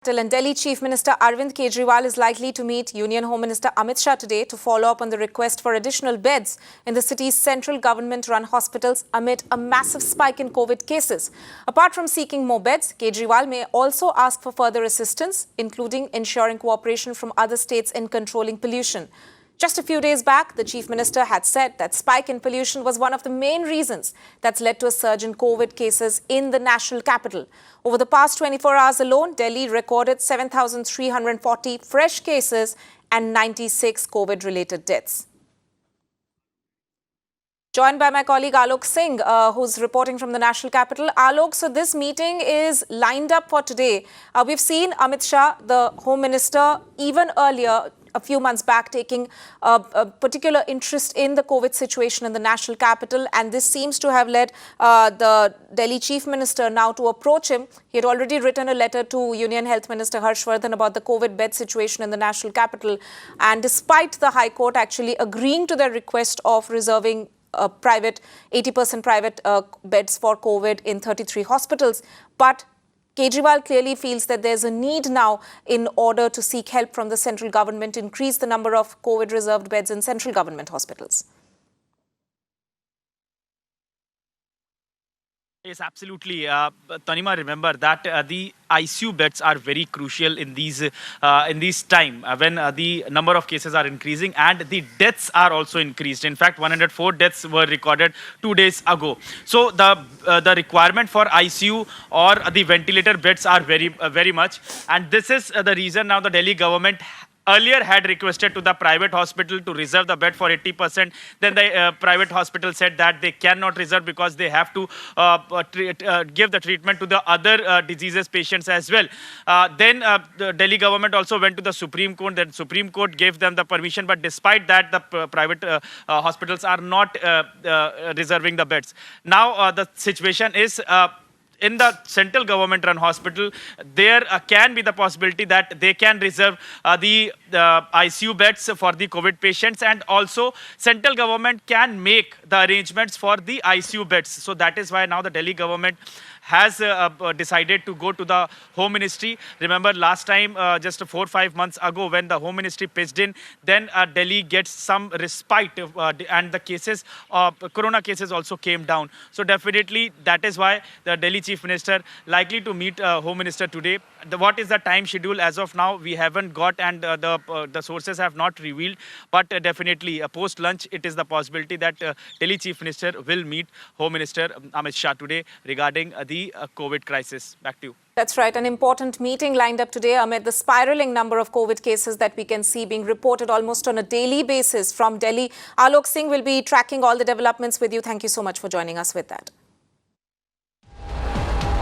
And Delhi Chief Minister Arvind Kejriwal is likely to meet Union Home Minister Amit Shah today to follow up on the request for additional beds in the city's central government-run hospitals amid a massive spike in COVID cases. Apart from seeking more beds, Kejriwal may also ask for further assistance, including ensuring cooperation from other states in controlling pollution. Just a few days back, the Chief Minister had said that spike in pollution was one of the main reasons that's led to a surge in COVID cases in the national capital. Over the past 24 hours alone, Delhi recorded 7,340 fresh cases and 96 COVID-related deaths. Joined by my colleague Alok Singh, who's reporting from the national capital. Alok, so this meeting is lined up for today. We've seen Amit Shah, the Home Minister, even earlier, a few months back, taking a particular interest in the COVID situation in the national capital. And this seems to have led the Delhi Chief Minister now to approach him. He had already written a letter to Union Health Minister Harsh Vardhan about the COVID bed situation in the national capital. And despite the High Court actually agreeing to their request of reserving 80% private beds for COVID in 33 hospitals. But Kejriwal clearly feels that there's a need now in order to seek help from the central government to increase the number of COVID reserved beds in central government hospitals. Yes, absolutely. Tanima, remember that the ICU beds are very crucial in these time when the number of cases are increasing and the deaths are also increased. In fact, 104 deaths were recorded 2 days ago. So the requirement for ICU or the ventilator beds are very much, and this is the reason now the Delhi government earlier had requested to the private hospital to reserve the bed for 80%. Then the private hospital said that they cannot reserve because they have to give the treatment to the other diseases patients as well. Then the Delhi government also went to the Supreme Court. Then Supreme Court gave them the permission. But despite that, the private hospitals are not reserving the beds. Now the situation is in the central government-run hospital, there can be the possibility that they can reserve the ICU beds for the COVID patients, and also central government can make the arrangements for the ICU beds. So that is why now the Delhi government has decided to go to the Home Ministry. Remember last time, just 4 or 5 months ago, when the Home Ministry pitched in, then Delhi gets some respite and the cases, corona cases also came down. So definitely that is why the Delhi Chief Minister likely to meet Home Minister today. What is the time schedule as of now? We haven't got, and the sources have not revealed. But definitely post-lunch, it is the possibility that Delhi Chief Minister will meet Home Minister Amit Shah today regarding the COVID crisis. Back to you. That's right. An important meeting lined up today amid the spiraling number of COVID cases that we can see being reported almost on a daily basis from Delhi. Alok Singh will be tracking all the developments with you. Thank you so much for joining us with that.